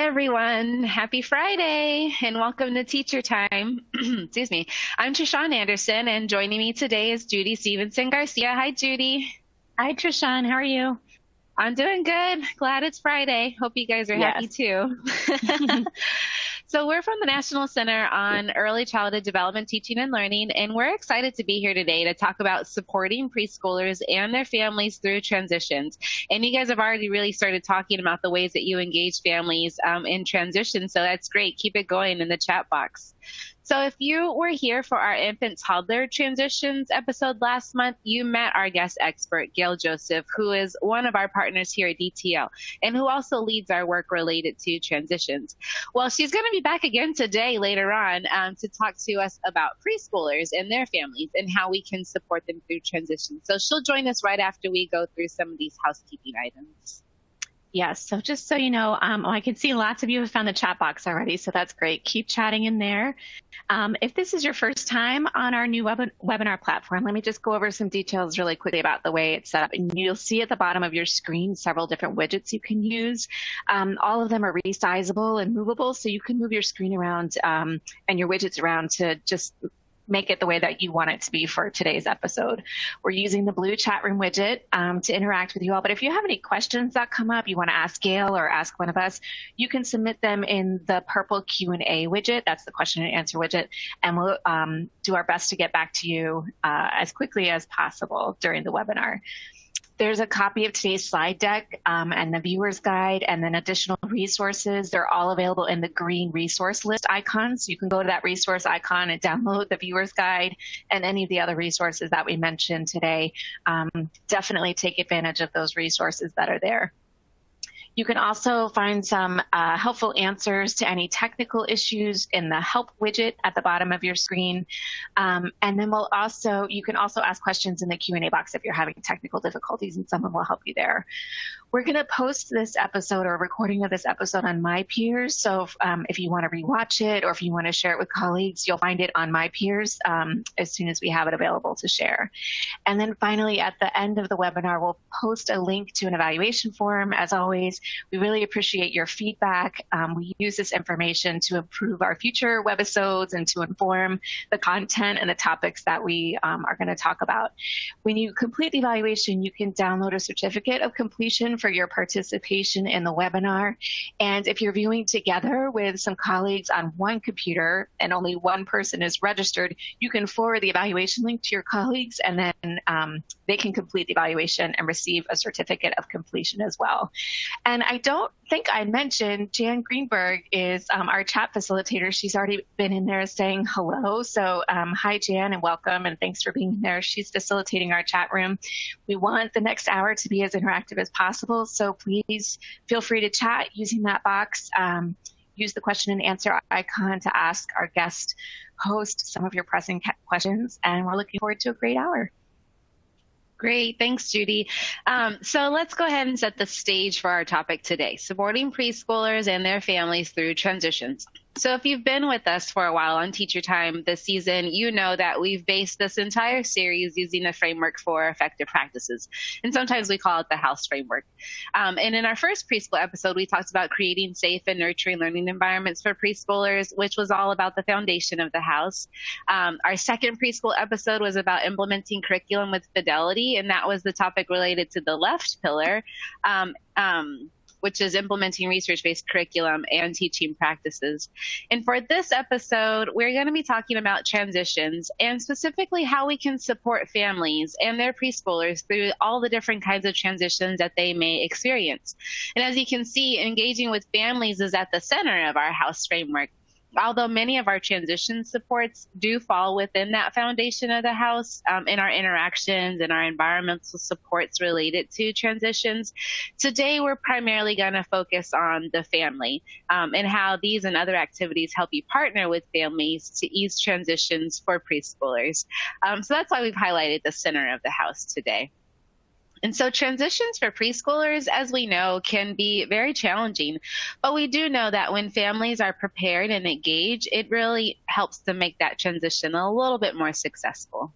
everyone. Happy Friday and welcome to Teacher Time. Excuse me. I'm Trishawn Anderson and joining me today is Judy Stevenson Garcia. Hi, Judy. Hi, Trishawn. How are you? I'm doing good. Glad it's Friday. Hope you guys are happy Yes. too. So we're from the National Center on Early Childhood Development, Teaching and Learning, and we're excited to be here today to talk about supporting preschoolers and their families through transitions. And you guys have already really started talking about the ways that you engage families in transition, so that's great. Keep it going in the chat box. So if you were here for our infant toddler transitions episode last month, you met our guest expert, Gail Joseph, who is one of our partners here at DTL and who also leads our work related to transitions. Well, she's going to be back again today later on to talk to us about preschoolers and their families and how we can support them through transitions. So she'll join us right after we go through some of these housekeeping items. Yes. So just so you know, I can see lots of you have found the chat box already, so that's great. Keep chatting in there. If this is your first time on our new webinar platform, let me just go over some details really quickly about the way it's set up. And you'll see at the bottom of your screen several different widgets you can use. All of them are resizable and movable, so you can move your screen around and your widgets around to just make it the way that you want it to be for today's episode. We're using the blue chat room widget to interact with you all. But if you have any questions that come up, you want to ask Gail or ask one of us, you can submit them in the purple Q&A widget. That's the question and answer widget. And we'll do our best to get back to you as quickly as possible during the webinar. There's a copy of today's slide deck and the viewer's guide and then additional resources. They're all available in the green resource list icon. So you can go to that resource icon and download the viewer's guide and any of the other resources that we mentioned today. Definitely take advantage of those resources that are there. You can also find some helpful answers to any technical issues in the help widget at the bottom of your screen. And then you can also ask questions in the Q&A box if you're having technical difficulties, and someone will help you there. We're going to post this episode or a recording of this episode on My Peers. So if you want to rewatch it or if you want to share it with colleagues, you'll find it on My Peers as soon as we have it available to share. And then finally, at the end of the webinar, we'll post a link to an evaluation form. As always, we really appreciate your feedback. We use this information to improve our future webisodes and to inform the content and the topics that we are going to talk about. When you complete the evaluation, you can download a certificate of completion for your participation in the webinar. And if you're viewing together with some colleagues on one computer and only one person is registered, you can forward the evaluation link to your colleagues, and then they can complete the evaluation and receive a certificate of completion as well. And I don't think I mentioned Jan Greenberg is our chat facilitator. She's already been in there saying hello. So hi, Jan, and welcome, and thanks for being there. She's facilitating our chat room. We want the next hour to be as interactive as possible, so please feel free to chat using that box. Use the question and answer icon to ask our guest host some of your pressing questions, and we're looking forward to a great hour. Great. Thanks, Judy. So let's go ahead and set the stage for our topic today, supporting preschoolers and their families through transitions. So if you've been with us for a while on Teacher Time this season, you know that we've based this entire series using a framework for effective practices. And sometimes we call it the house framework. And in our first preschool episode, we talked about creating safe and nurturing learning environments for preschoolers, which was all about the foundation of the house. Our second preschool episode was about implementing curriculum with fidelity, and that was the topic related to the left pillar. Which is implementing research-based curriculum and teaching practices. And for this episode, we're going to be talking about transitions and specifically how we can support families and their preschoolers through all the different kinds of transitions that they may experience. And as you can see, engaging with families is at the center of our house framework. Although many of our transition supports do fall within that foundation of the house in our interactions and our environmental supports related to transitions, today we're primarily going to focus on the family and how these and other activities help you partner with families to ease transitions for preschoolers. So that's why we've highlighted the center of the house today. And so transitions for preschoolers, as we know, can be very challenging. But we do know that when families are prepared and engaged, it really helps to make that transition a little bit more successful.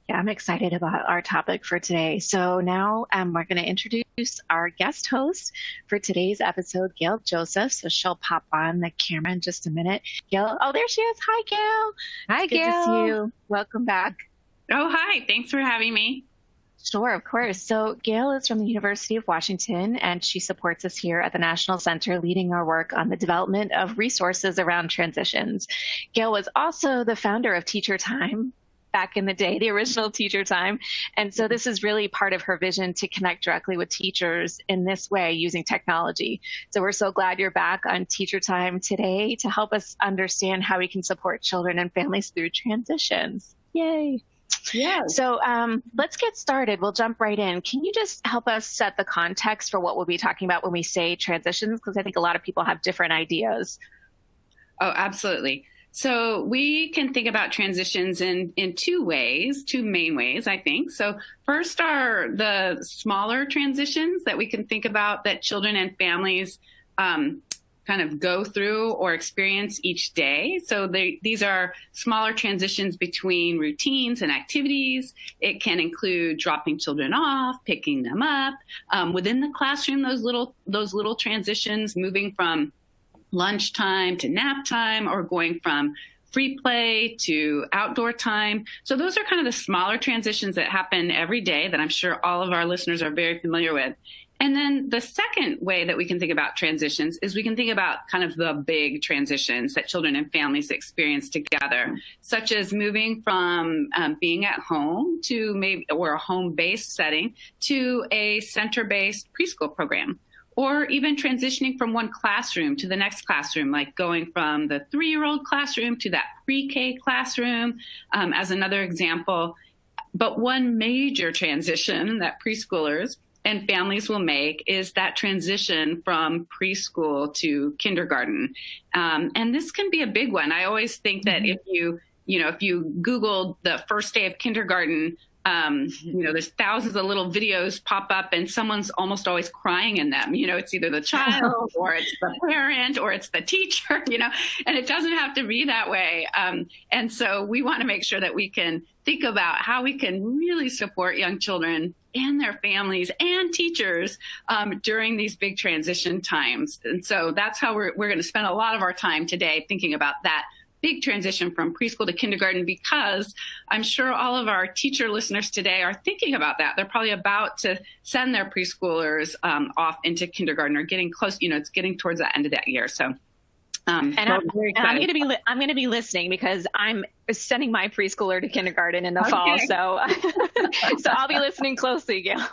Yeah, I'm excited about our topic for today. So now we're going to introduce our guest host for today's episode, Gail Joseph. So she'll pop on the camera in just a minute. Gail, oh, there she is. Hi, Gail. Hi, It's good to see Gail. you. Welcome back. Oh, hi. Thanks for having me. Sure, of course. So Gail is from the University of Washington, and she supports us here at the National Center, leading our work on the development of resources around transitions. Gail was also the founder of Teacher Time back in the day, the original Teacher Time. And so this is really part of her vision to connect directly with teachers in this way using technology. So we're so glad you're back on Teacher Time today to help us understand how we can support children and families through transitions. Yay. Yeah. So let's get started. We'll jump right in. Can you just help us set the context for what we'll be talking about when we say transitions? Because I think a lot of people have different ideas. Oh, absolutely. So we can think about transitions in two ways, two main ways, I think. So first are the smaller transitions that we can think about that children and families kind of go through or experience each day. So these are smaller transitions between routines and activities. It can include dropping children off, picking them up. Within the classroom, those little transitions, moving from lunchtime to nap time, or going from free play to outdoor time. So those are kind of the smaller transitions that happen every day that I'm sure all of our listeners are very familiar with. And then the second way that we can think about transitions is we can think about kind of the big transitions that children and families experience together, such as moving from being at home to maybe or a home-based setting to a center-based preschool program, or even transitioning from one classroom to the next classroom, like going from the 3-year-old classroom to that pre-K classroom, as another example. But one major transition that preschoolers and families will make is that transition from preschool to kindergarten. And this can be a big one. I always think that if you Google the first day of kindergarten, there's thousands of little videos pop up and someone's almost always crying in them. It's either the child or it's the parent or it's the teacher, and it doesn't have to be that way. And so we want to make sure that we can think about how we can really support young children and their families and teachers during these big transition times. And so that's how we're going to spend a lot of our time today thinking about that big transition from preschool to kindergarten, because I'm sure all of our teacher listeners today are thinking about that. They're probably about to send their preschoolers off into kindergarten, or getting close. It's getting towards the end of that year. So, and I'm going to be listening because I'm sending my preschooler to kindergarten in the fall. So I'll be listening closely, Gail.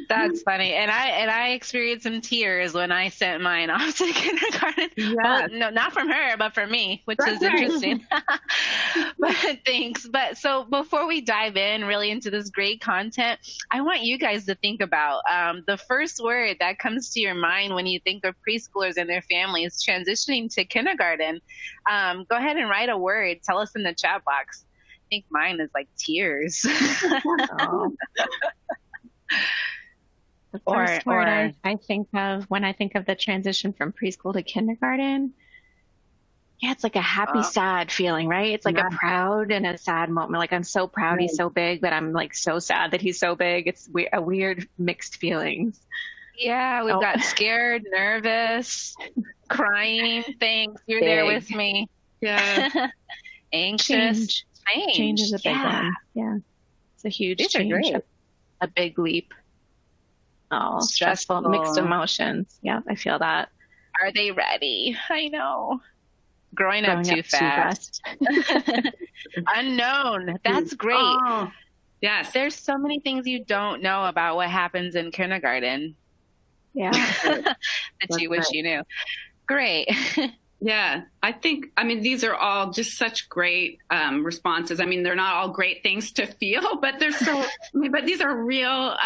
That's funny. And I experienced some tears when I sent mine off to kindergarten. Yes. Well, no, not from her, but from me, which is interesting. But thanks. But so before we dive in really into this great content, I want you guys to think about the first word that comes to your mind when you think of preschoolers and their families transitioning to kindergarten. Go ahead and write a word. Tell us in the chat box. I think mine is like tears. Oh. The first word I think of when I think of the transition from preschool to kindergarten, it's like a happy, sad feeling, right? It's like a proud and a sad moment. Like, I'm so proud he's so big, but I'm like so sad that he's so big. It's a weird mixed feelings. Yeah, we've got scared, nervous, crying. Thanks, you're Big. there with me. yeah. Anxious. Change is a big one. Yeah. It's a huge These are change. great. A big leap. Oh, stressful, mixed emotions. Yeah, I feel that. Are they ready? I know. Growing up too fast. Unknown. That's great. Oh, yes. There's so many things you don't know about what happens in kindergarten. Yeah. that you wish you knew. Great. Yeah, these are all just such great responses. They're not all great things to feel, but but these are real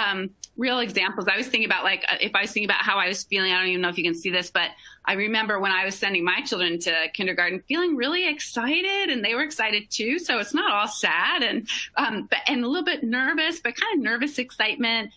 examples. I was thinking about, if I was thinking about how I was feeling, I don't even know if you can see this, but I remember when I was sending my children to kindergarten feeling really excited, and they were excited too. So it's not all sad and a little bit nervous, but kind of nervous excitement,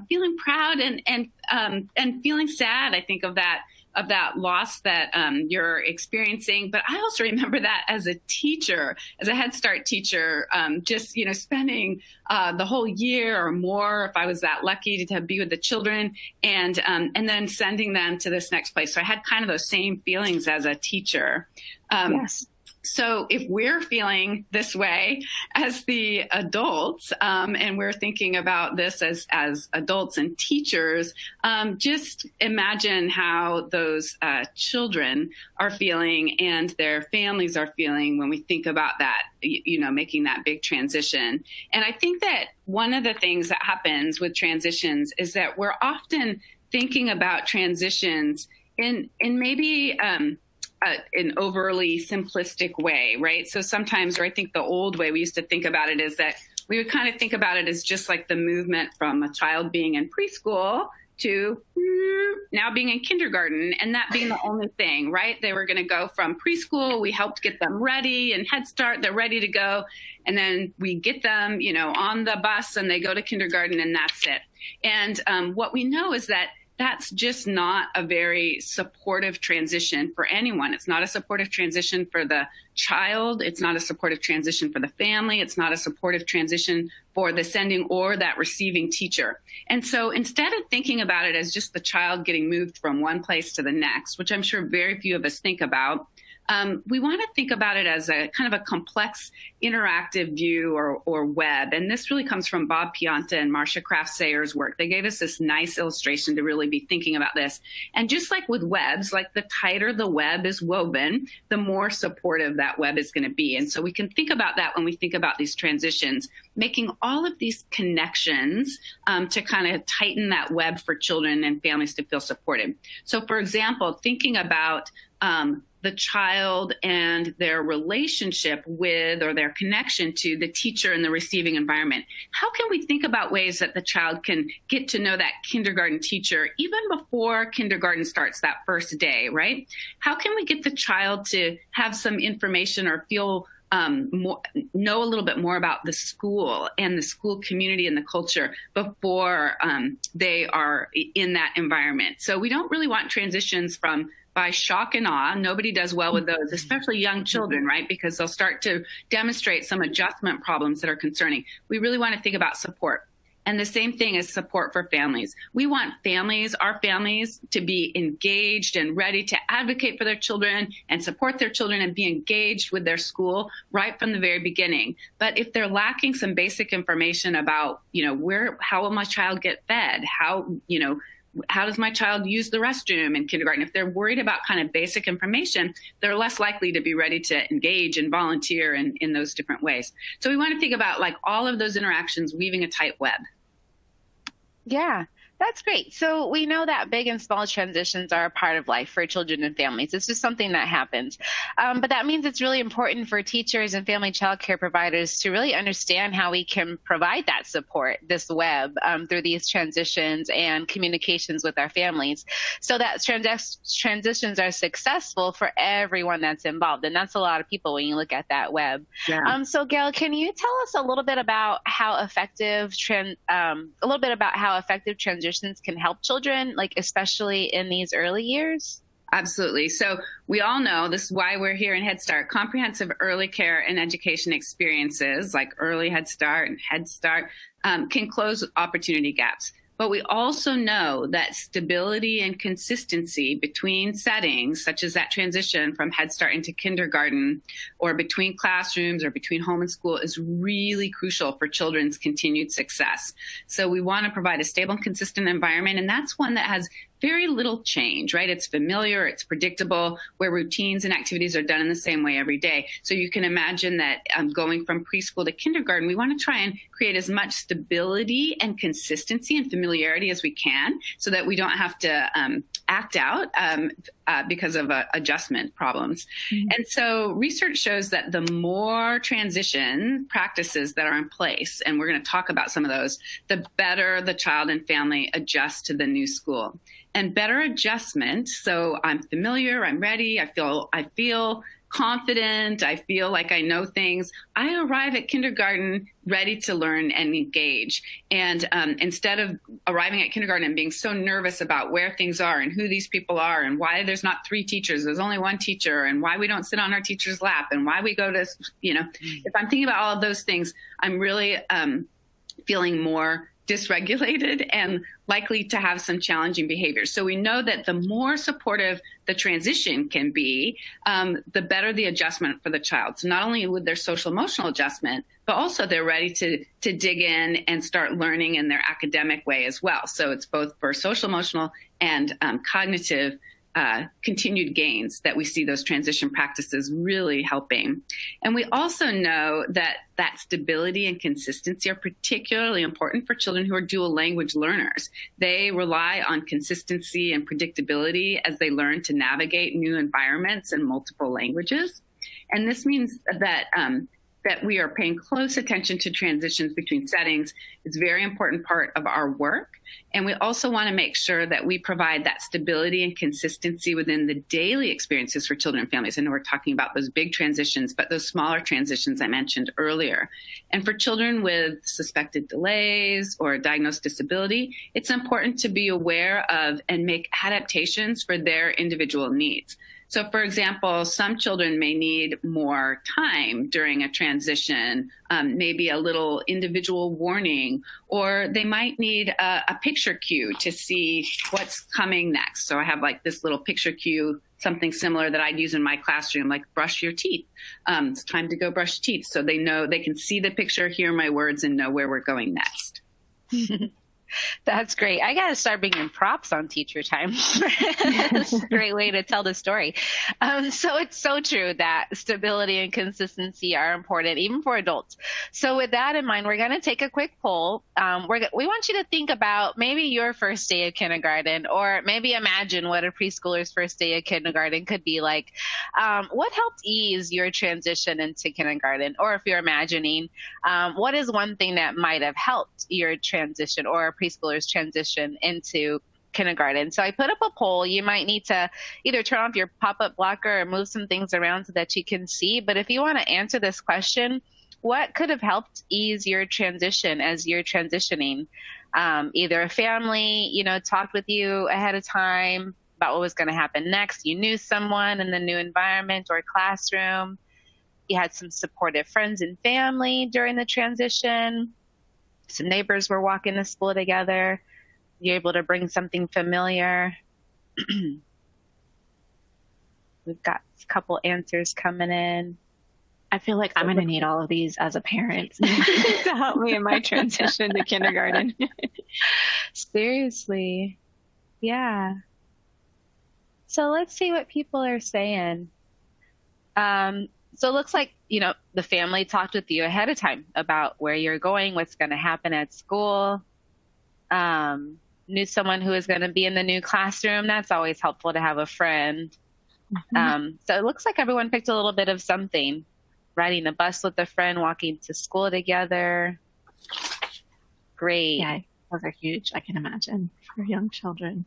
feeling proud and feeling sad. I think of that of that loss that you're experiencing. But I also remember that as a teacher, as a Head Start teacher, just, spending the whole year or more, if I was that lucky to be with the children, and then sending them to this next place. So I had kind of those same feelings as a teacher. Yes. So if we're feeling this way as the adults, and we're thinking about this as adults and teachers, just imagine how those children are feeling and their families are feeling when we think about that, making that big transition. And I think that one of the things that happens with transitions is that we're often thinking about transitions in maybe an overly simplistic way, right? So sometimes, or I think the old way we used to think about it is that we would kind of think about it as just like the movement from a child being in preschool to now being in kindergarten, and that being the only thing, right? They were going to go from preschool. We helped get them ready, and Head Start, they're ready to go. And then we get them, on the bus, and they go to kindergarten, and that's it. And what we know is that that's just not a very supportive transition for anyone. It's not a supportive transition for the child. It's not a supportive transition for the family. It's not a supportive transition for the sending or that receiving teacher. And so instead of thinking about it as just the child getting moved from one place to the next, which I'm sure very few of us think about, we want to think about it as a kind of a complex interactive view or web. And this really comes from Bob Pianta and Marcia Kraft Sayer's work. They gave us this nice illustration to really be thinking about this. And just like with webs, like the tighter the web is woven, the more supportive that web is going to be. And so we can think about that when we think about these transitions, making all of these connections to kind of tighten that web for children and families to feel supported. So for example, thinking about the child and their relationship with or their connection to the teacher in the receiving environment. How can we think about ways that the child can get to know that kindergarten teacher even before kindergarten starts that first day, right? How can we get the child to have some information or feel know a little bit more about the school and the school community and the culture before they are in that environment? So we don't really want transitions by shock and awe. Nobody does well with those, especially young children, right? Because they'll start to demonstrate some adjustment problems that are concerning. We really want to think about support. And the same thing is support for families. We want our families, to be engaged and ready to advocate for their children and support their children and be engaged with their school right from the very beginning. But if they're lacking some basic information about, how will my child get fed? How does my child use the restroom in kindergarten? If they're worried about kind of basic information, they're less likely to be ready to engage and volunteer in those different ways. So we want to think about like all of those interactions weaving a tight web. Yeah, that's great. So we know that big and small transitions are a part of life for children and families. It's just something that happens. But that means it's really important for teachers and family child care providers to really understand how we can provide that support, this web, through these transitions and communications with our families, so that transitions are successful for everyone that's involved. And that's a lot of people when you look at that web. Yeah. So Gail, can you tell us a little bit about how effective transitions can help children, like especially in these early years? Absolutely. So we all know this is why we're here in Head Start. Comprehensive early care and education experiences like early Head Start and Head Start can close opportunity gaps. But we also know that stability and consistency between settings, such as that transition from Head Start into kindergarten, or between classrooms or between home and school, is really crucial for children's continued success. So we want to provide a stable and consistent environment, and that's one that has very little change, right? It's familiar, it's predictable, where routines and activities are done in the same way every day. So you can imagine that going from preschool to kindergarten, we want to try and create as much stability and consistency and familiarity as we can, so that we don't have to act out because of adjustment problems. Mm-hmm. And so research shows that the more transition practices that are in place, and we're going to talk about some of those, the better the child and family adjust to the new school. And better adjustment, so I'm familiar, I'm ready, I feel confident. I feel like I know things. I arrive at kindergarten ready to learn and engage. And instead of arriving at kindergarten and being so nervous about where things are and who these people are and why there's not 3 teachers, there's only 1 teacher, and why we don't sit on our teacher's lap and why we go to, if I'm thinking about all of those things, I'm really feeling more dysregulated and likely to have some challenging behaviors. So we know that the more supportive the transition can be, the better the adjustment for the child. So not only with their social emotional adjustment, but also they're ready to dig in and start learning in their academic way as well. So it's both for social emotional and cognitive continued gains that we see those transition practices really helping. And we also know that stability and consistency are particularly important for children who are dual language learners. They rely on consistency and predictability as they learn to navigate new environments and multiple languages. And this means that we are paying close attention to transitions between settings. It's a very important part of our work. And we also want to make sure that we provide that stability and consistency within the daily experiences for children and families. I know we're talking about those big transitions, but those smaller transitions I mentioned earlier. And for children with suspected delays or diagnosed disability, it's important to be aware of and make adaptations for their individual needs. So, for example, some children may need more time during a transition, maybe a little individual warning, or they might need a picture cue to see what's coming next. So I have like this little picture cue, something similar that I'd use in my classroom, like brush your teeth. It's time to go brush teeth. So they know they can see the picture, hear my words, and know where we're going next. That's great. I got to start bringing props on teacher time. That's a great way to tell the story. So it's so true that stability and consistency are important, even for adults. So with that in mind, we're going to take a quick poll. We want you to think about maybe your first day of kindergarten, or maybe imagine what a preschooler's first day of kindergarten could be like. What helped ease your transition into kindergarten? Or if you're imagining, what is one thing that might have helped your transition or a preschooler's transition into kindergarten? So I put up a poll. You might need to either turn off your pop-up blocker or move some things around so that you can see. But if you want to answer this question, what could have helped ease your transition as you're transitioning? Either a family, talked with you ahead of time about what was going to happen next. You knew someone in the new environment or classroom. You had some supportive friends and family during the transition. Some neighbors were walking to school together. You're able to bring something familiar. We've got a couple answers coming in. I feel like I'm going to need all of these as a parent to help me in my transition to kindergarten. Seriously. Yeah. So let's see what people are saying. So it looks like, the family talked with you ahead of time about where you're going, what's going to happen at school. Knew someone who was going to be in the new classroom. That's always helpful to have a friend. Mm-hmm. So it looks like everyone picked a little bit of something. Riding the bus with a friend, walking to school together. Great. Yeah, those are huge, I can imagine, for young children.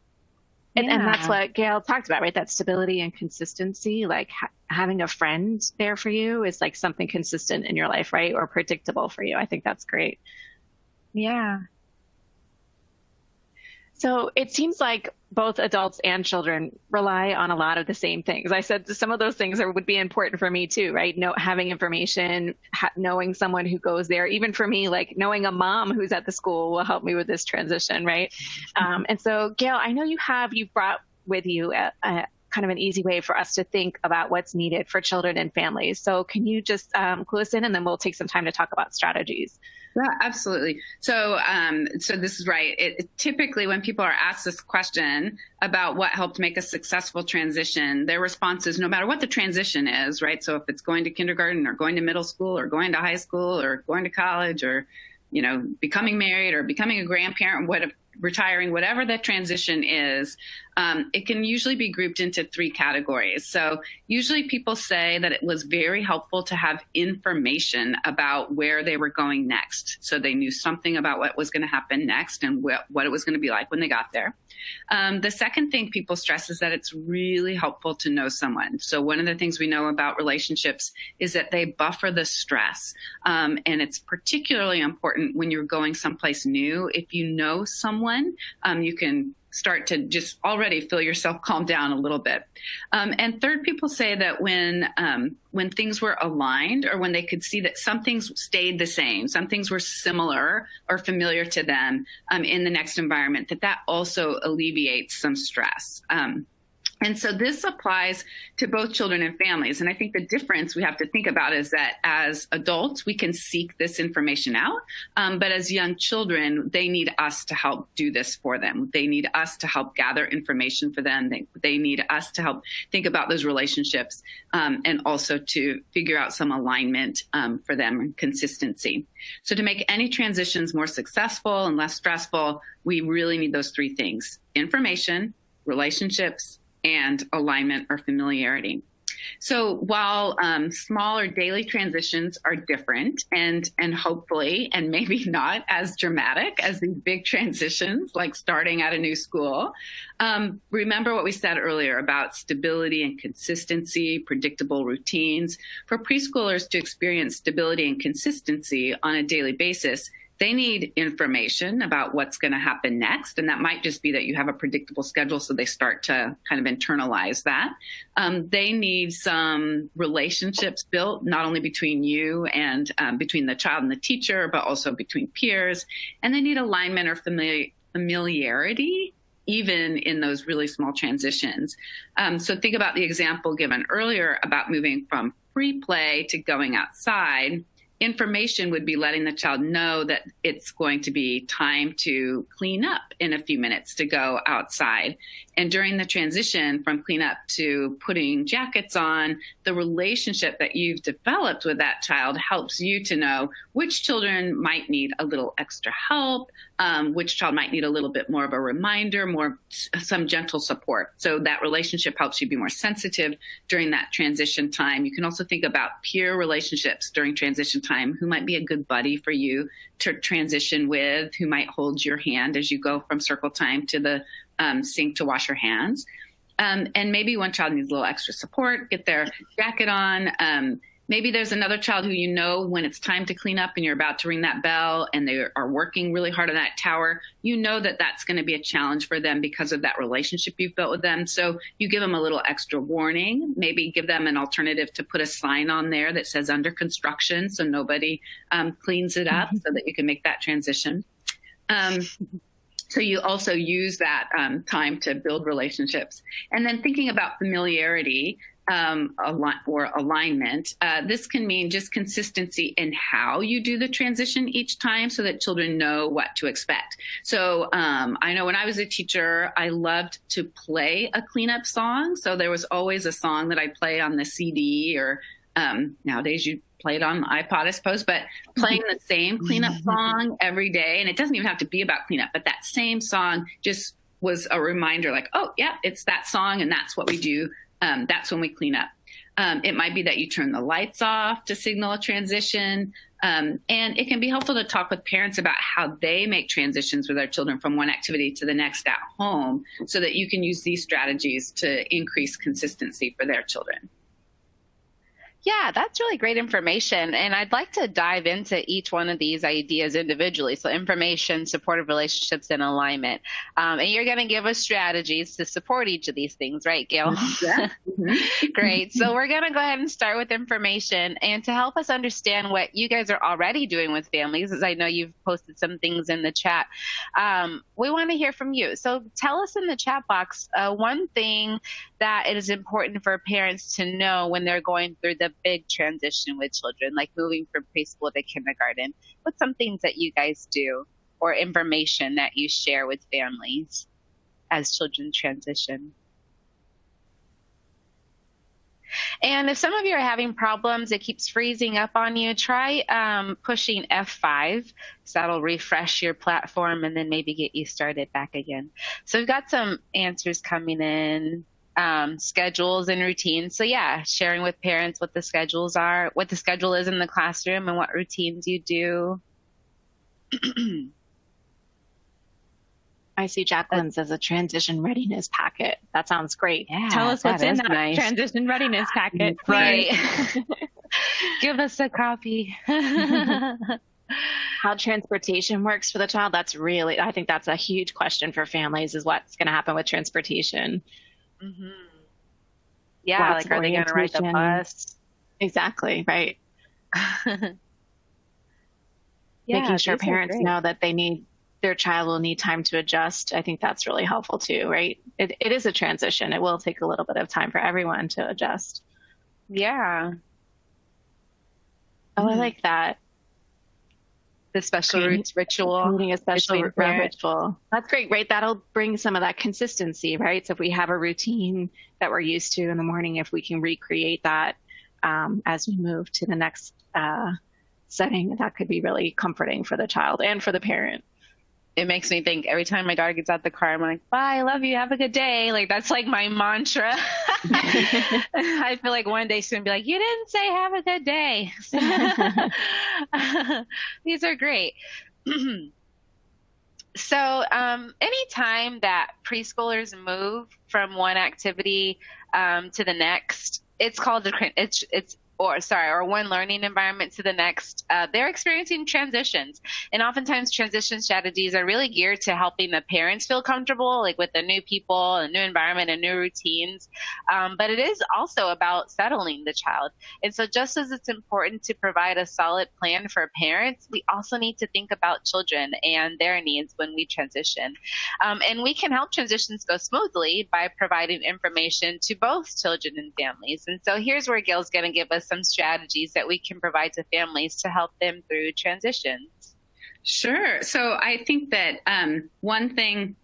And that's what Gail talked about, right? That stability and consistency, like having a friend there for you is like something consistent in your life, right? Or predictable for you. I think that's great. Yeah. So it seems like both adults and children rely on a lot of the same things. I said some of those things would be important for me too, right? Having information, knowing someone who goes there. Even for me, like knowing a mom who's at the school will help me with this transition, right? And so, Gail, I know you've brought with you a kind of an easy way for us to think about what's needed for children and families. So can you just clue us in, and then we'll take some time to talk about strategies. Yeah, absolutely. So this is right. Typically, when people are asked this question about what helped make a successful transition, their response is no matter what the transition is, right? So if it's going to kindergarten or going to middle school or going to high school or going to college or, becoming married or becoming a grandparent, retiring, whatever that transition is, it can usually be grouped into 3 categories. So usually people say that it was very helpful to have information about where they were going next. So they knew something about what was going to happen next and what it was going to be like when they got there. The second thing people stress is that it's really helpful to know someone. So one of the things we know about relationships is that they buffer the stress. And it's particularly important when you're going someplace new. If you know someone, you can start to just already feel yourself calm down a little bit. And third, people say that when things were aligned, or when they could see that some things stayed the same, some things were similar or familiar to them in the next environment, that also alleviates some stress. And so this applies to both children and families. And I think the difference we have to think about is that as adults, we can seek this information out. But as young children, they need us to help do this for them. They need us to help gather information for them. They need us to help think about those relationships and also to figure out some alignment for them and consistency. So to make any transitions more successful and less stressful, we really need those three things: information, relationships, and alignment or familiarity. So while smaller daily transitions are different and hopefully, and maybe not as dramatic as these big transitions, like starting at a new school, remember what we said earlier about stability and consistency, predictable routines. For preschoolers to experience stability and consistency on a daily basis, they need information about what's going to happen next. And that might just be that you have a predictable schedule, so they start to kind of internalize that. They need some relationships built, not only between you and between the child and the teacher, but also between peers. And they need alignment or familiarity, even in those really small transitions. So think about the example given earlier about moving from free play to going outside. Information would be letting the child know that it's going to be time to clean up in a few minutes to go outside. And during the transition from cleanup to putting jackets on, the relationship that you've developed with that child helps you to know which children might need a little extra help, which child might need a little bit more of a reminder, some gentle support. So that relationship helps you be more sensitive during that transition time. You can also think about peer relationships during transition time. Who might be a good buddy for you to transition with, who might hold your hand as you go from circle time to the sink to wash your hands. And maybe one child needs a little extra support, get their jacket on. Maybe there's another child who you know when it's time to clean up and you're about to ring that bell and they are working really hard on that tower, you know that that's going to be a challenge for them because of that relationship you've built with them. So you give them a little extra warning, maybe give them an alternative to put a sign on there that says under construction so nobody cleans it up so that you can make that transition. So you also use that time to build relationships. And then thinking about familiarity, or alignment. This can mean just consistency in how you do the transition each time so that children know what to expect. So I know when I was a teacher, I loved to play a cleanup song. So there was always a song that I play on the CD, or nowadays you play it on the iPod, I suppose, but playing the same cleanup song every day. And it doesn't even have to be about cleanup, but that same song just was a reminder like, oh, yeah, it's that song and that's what we do. That's when we clean up. It might be that you turn the lights off to signal a transition. And it can be helpful to talk with parents about how they make transitions with their children from one activity to the next at home so that you can use these strategies to increase consistency for their children. Yeah, that's really great information. And I'd like to dive into each one of these ideas individually. So information, supportive relationships, and alignment. And you're going to give us strategies to support each of these things, right, Gail? Yeah. Great. So we're going to go ahead and start with information. And to help us understand what you guys are already doing with families, as I know you've posted some things in the chat, we want to hear from you. So tell us in the chat box one thing that it is important for parents to know when they're going through the big transition with children, like moving from preschool to kindergarten. What's some things that you guys do or information that you share with families as children transition? And if some of you are having problems, it keeps freezing up on you, try pushing F5. So that'll refresh your platform and then maybe get you started back again. So we've got some answers coming in. Schedules and routines. So yeah, sharing with parents what the schedules are, what the schedule is in the classroom and what routines you do. I see Jacqueline's as a transition readiness packet. That sounds great. Yeah, Tell us what's in that nice. transition readiness packet, please. Right. Give us a copy. How transportation works for the child, I think that's a huge question for families, is what's going to happen with transportation. Mm-hmm. Yeah, Lots like are they going to ride the bus? Exactly, right. Making sure parents know that their child will need time to adjust. I think that's really helpful too, right? It is a transition. It will take a little bit of time for everyone to adjust. Yeah. Oh, I like that. The special ritual. Creating a special ritual. That's great, right? That'll bring some of that consistency, right? So if we have a routine that we're used to in the morning, if we can recreate that as we move to the next setting, that could be really comforting for the child and for the parent. It makes me think every time my daughter gets out the car, I'm like, bye, I love you, have a good day. Like, that's like my mantra. I feel like one day she's going to be like, you didn't say have a good day. These are great. So anytime that preschoolers move from one activity to the next, it's called or one learning environment to the next, they're experiencing transitions. And oftentimes transition strategies are really geared to helping the parents feel comfortable, like with the new people, a new environment, and new routines. But it is also about settling the child. And so just as it's important to provide a solid plan for parents, we also need to think about children and their needs when we transition. And we can help transitions go smoothly by providing information to both children and families. And so here's where Gail's going to give us some strategies that we can provide to families to help them through transitions. Sure. So I think that one thing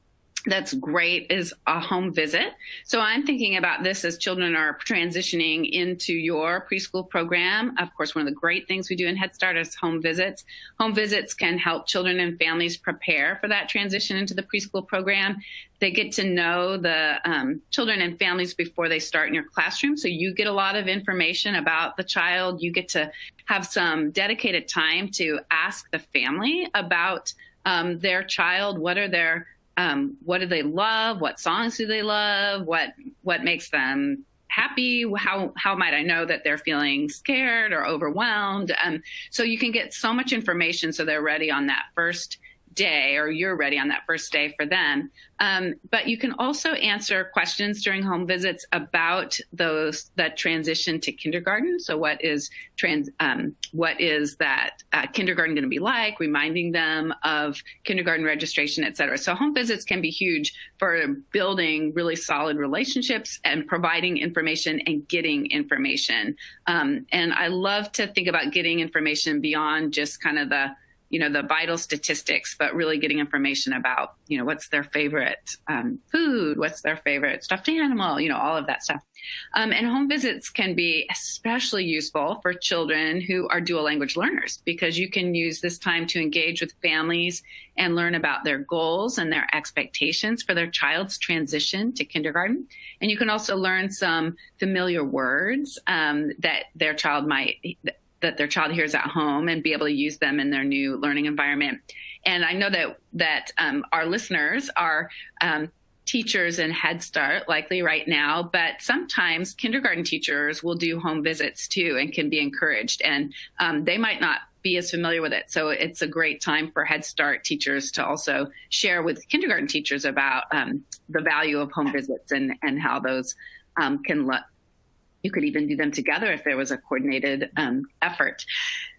that's great is a home visit. So I'm thinking about this as children are transitioning into your preschool program. Of course, one of the great things we do in Head Start is home visits. Home visits can help children and families prepare for that transition into the preschool program. They get to know the children and families before they start in your classroom. So you get a lot of information about the child. You get to have some dedicated time to ask the family about their child. What do they love? What songs do they love? What makes them happy? How might I know that they're feeling scared or overwhelmed? So you can get so much information so they're ready on that first day, or you're ready on that first day for them. But you can also answer questions during home visits about that transition to kindergarten. So what is that kindergarten going to be like? Reminding them of kindergarten registration, et cetera. So home visits can be huge for building really solid relationships and providing information and getting information. And I love to think about getting information beyond just kind of the vital statistics, but really getting information about, what's their favorite food, what's their favorite stuffed animal, all of that stuff. And home visits can be especially useful for children who are dual language learners, because you can use this time to engage with families and learn about their goals and their expectations for their child's transition to kindergarten. And you can also learn some familiar words that their child hears at home and be able to use them in their new learning environment. And I know that our listeners are teachers in Head Start, likely right now, but sometimes kindergarten teachers will do home visits too and can be encouraged. And they might not be as familiar with it. So it's a great time for Head Start teachers to also share with kindergarten teachers about the value of home visits and how those can look. You could even do them together if there was a coordinated effort.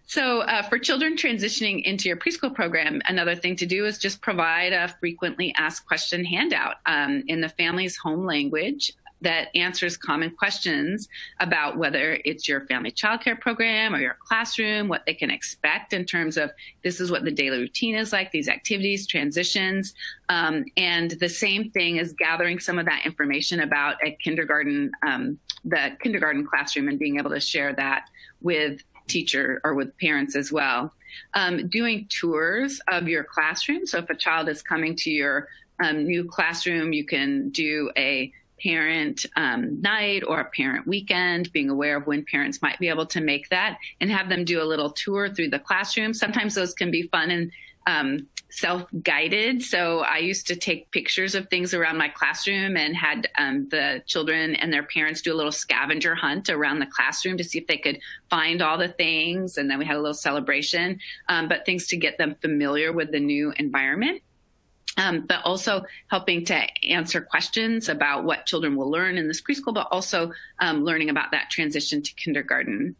So for children transitioning into your preschool program, another thing to do is just provide a frequently asked question handout in the family's home language that answers common questions about whether it's your family childcare program or your classroom, what they can expect in terms of this is what the daily routine is like, these activities, transitions. And the same thing is gathering some of that information about a kindergarten, the kindergarten classroom, and being able to share that with teacher or with parents as well. Doing tours of your classroom. So if a child is coming to your new classroom, you can do a parent night or a parent weekend, being aware of when parents might be able to make that, and have them do a little tour through the classroom. Sometimes those can be fun and self-guided. So I used to take pictures of things around my classroom and had the children and their parents do a little scavenger hunt around the classroom to see if they could find all the things. And then we had a little celebration, but things to get them familiar with the new environment. But also helping to answer questions about what children will learn in this preschool, but also learning about that transition to kindergarten.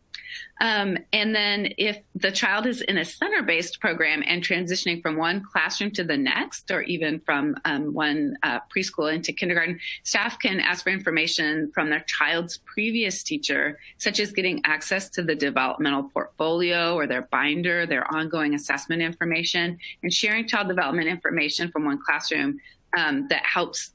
And then if the child is in a center-based program and transitioning from one classroom to the next, or even from one preschool into kindergarten, staff can ask for information from their child's previous teacher, such as getting access to the developmental portfolio or their binder, their ongoing assessment information, and sharing child development information from one classroom that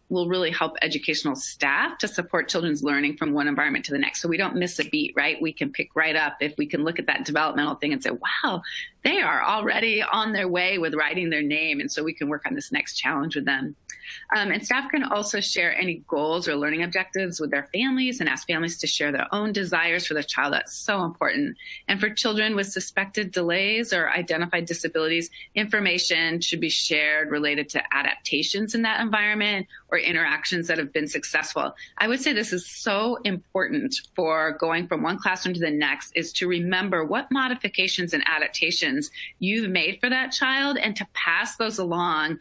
will really help educational staff to support children's learning from one environment to the next. So we don't miss a beat, right? We can pick right up if we can look at that developmental thing and say, wow, they are already on their way with writing their name. And so we can work on this next challenge with them. And staff can also share any goals or learning objectives with their families and ask families to share their own desires for the child. That's so important. And for children with suspected delays or identified disabilities, information should be shared related to adaptations in that environment or interactions that have been successful. I would say this is so important for going from one classroom to the next, is to remember what modifications and adaptations you've made for that child and to pass those along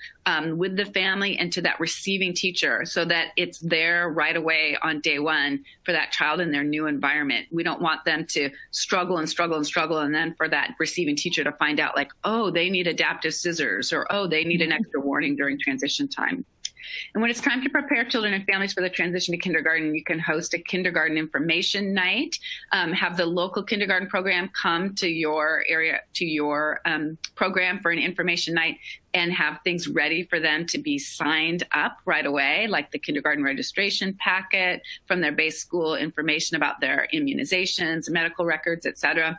with the family and to that receiving teacher so that it's there right away on day one for that child in their new environment. We don't want them to struggle and struggle and struggle, and then for that receiving teacher to find out like, oh, they need adaptive scissors, or oh, they need an extra warning during transition time. And when it's time to prepare children and families for the transition to kindergarten, you can host a kindergarten information night, have the local kindergarten program come to your area, to your program for an information night, and have things ready for them to be signed up right away, like the kindergarten registration packet from their base school, information about their immunizations, medical records, et cetera.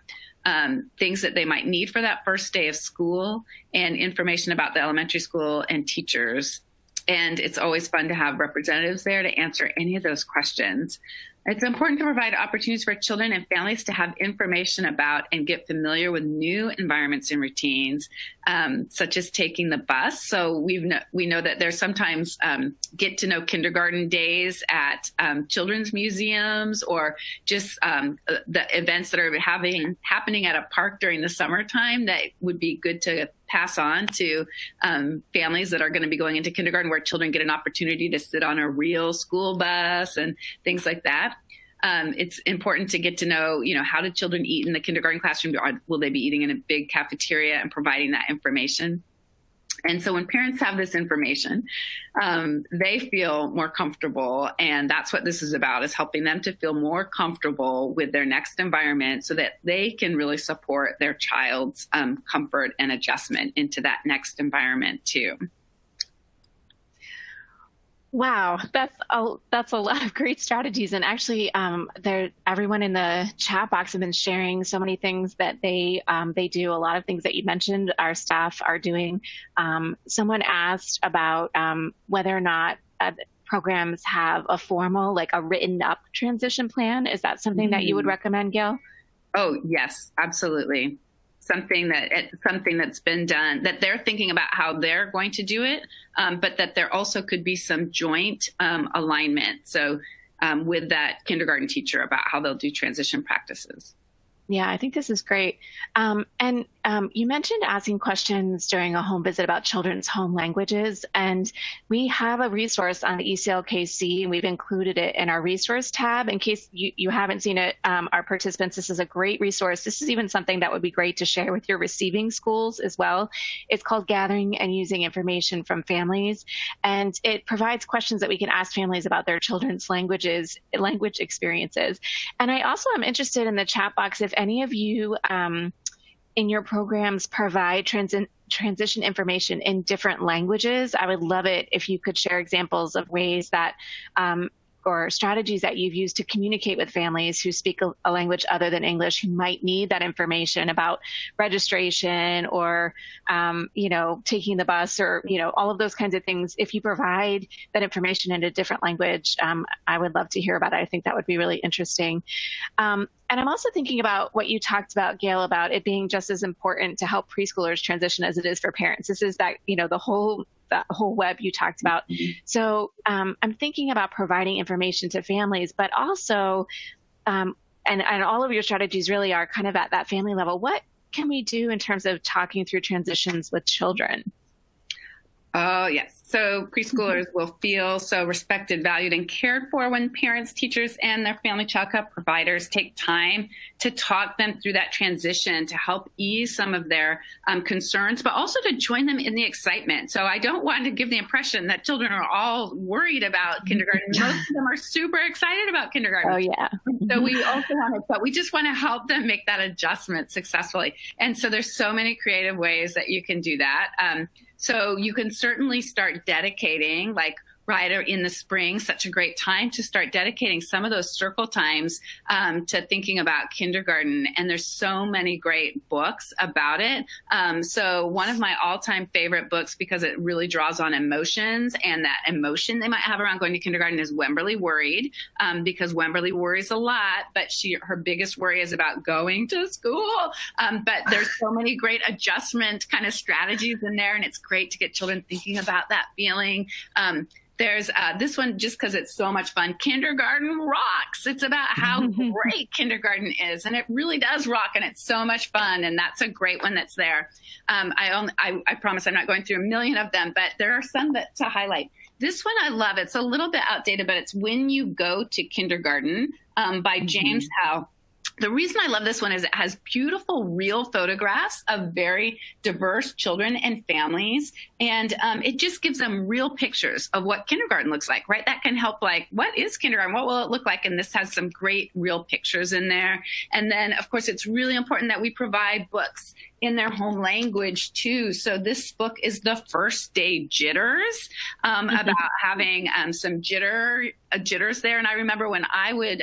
Things that they might need for that first day of school, and information about the elementary school and teachers. And it's always fun to have representatives there to answer any of those questions. It's important to provide opportunities for children and families to have information about and get familiar with new environments and routines, such as taking the bus. So we know that there's sometimes get to know kindergarten days at children's museums, or just the events that are happening at a park during the summertime that would be good to pass on to families that are going to be going into kindergarten, where children get an opportunity to sit on a real school bus and things like that. It's important to get to know, how do children eat in the kindergarten classroom? Will they be eating in a big cafeteria, and providing that information? And so when parents have this information, they feel more comfortable. And that's what this is about, is helping them to feel more comfortable with their next environment so that they can really support their child's comfort and adjustment into that next environment too. Wow, that's a lot of great strategies. And actually, everyone in the chat box have been sharing so many things that they do. A lot of things that you mentioned, our staff are doing. Someone asked about whether or not programs have a formal, like a written up transition plan. Is that something that you would recommend, Gail? Oh, yes, absolutely. Something that's been done, that they're thinking about how they're going to do it, but that there also could be some joint alignment. So with that kindergarten teacher about how they'll do transition practices. Yeah, I think this is great. And you mentioned asking questions during a home visit about children's home languages. And we have a resource on the ECLKC, and we've included it in our resource tab. In case you haven't seen it, our participants, this is a great resource. This is even something that would be great to share with your receiving schools as well. It's called Gathering and Using Information from Families. And it provides questions that we can ask families about their children's language experiences. And I also am interested in the chat box, if any of you in your programs provide transition information in different languages. I would love it if you could share examples of ways that or strategies that you've used to communicate with families who speak a language other than English, who might need that information about registration or, taking the bus or, all of those kinds of things. If you provide that information in a different language, I would love to hear about it. I think that would be really interesting. And I'm also thinking about what you talked about, Gail, about it being just as important to help preschoolers transition as it is for parents. This is that whole web you talked about. So I'm thinking about providing information to families, but also, and all of your strategies really are kind of at that family level. What can we do in terms of talking through transitions with children? Oh, yes. So preschoolers will feel so respected, valued, and cared for when parents, teachers, and their family child care providers take time to talk them through that transition to help ease some of their concerns, but also to join them in the excitement. So I don't want to give the impression that children are all worried about kindergarten. Most of them are super excited about kindergarten. Oh, yeah. So we also but we just want to help them make that adjustment successfully. And so there's so many creative ways that you can do that. So you can certainly start dedicating, like right in the spring, such a great time to start dedicating some of those circle times to thinking about kindergarten. And there's so many great books about it. So one of my all-time favorite books, because it really draws on emotions and that emotion they might have around going to kindergarten, is Wemberly Worried, because Wemberly worries a lot, but her biggest worry is about going to school. But there's so many great adjustment kind of strategies in there, and it's great to get children thinking about that feeling. There's this one, just because it's so much fun, Kindergarten Rocks. It's about how great kindergarten is, and it really does rock, and it's so much fun, and that's a great one that's there. I promise I'm not going through a million of them, but there are some to highlight. This one I love. It's a little bit outdated, but it's When You Go to Kindergarten by James Howe. The reason I love this one is it has beautiful, real photographs of very diverse children and families. And it just gives them real pictures of what kindergarten looks like, right? That can help, like, what is kindergarten? What will it look like? And this has some great real pictures in there. And then, of course, it's really important that we provide books in their home language too. So this book is The First Day Jitters, about having some jitters there. And I remember when I would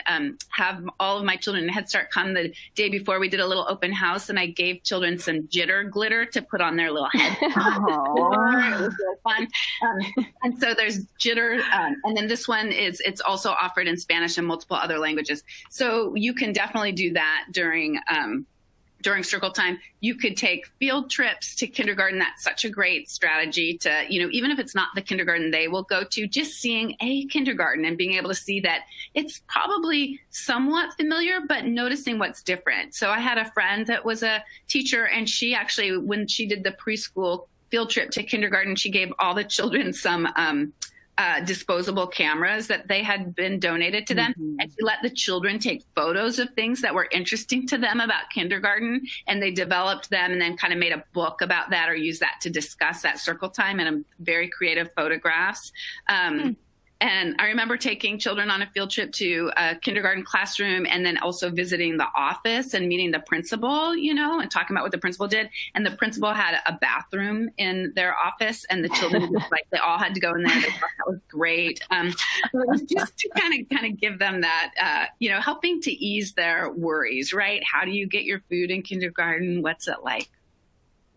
have all of my children in Head Start come the day before, we did a little open house, and I gave children some jitter glitter to put on their little heads. It was really fun. And so there's jitter. And then this one it's also offered in Spanish and multiple other languages. So you can definitely do that during circle time. You could take field trips to kindergarten. That's such a great strategy to, even if it's not the kindergarten they will go to, just seeing a kindergarten and being able to see that it's probably somewhat familiar, but noticing what's different. So I had a friend that was a teacher, and she actually, when she did the preschool field trip to kindergarten, she gave all the children some disposable cameras that they had been donated to them. And she let the children take photos of things that were interesting to them about kindergarten, and they developed them and then kind of made a book about that, or use that to discuss that circle time in a very creative photographs. And I remember taking children on a field trip to a kindergarten classroom, and then also visiting the office and meeting the principal, and talking about what the principal did. And the principal had a bathroom in their office, and the children they all had to go in there. They thought that was great. So it was just to kind of give them that, helping to ease their worries, right? How do you get your food in kindergarten? What's it like?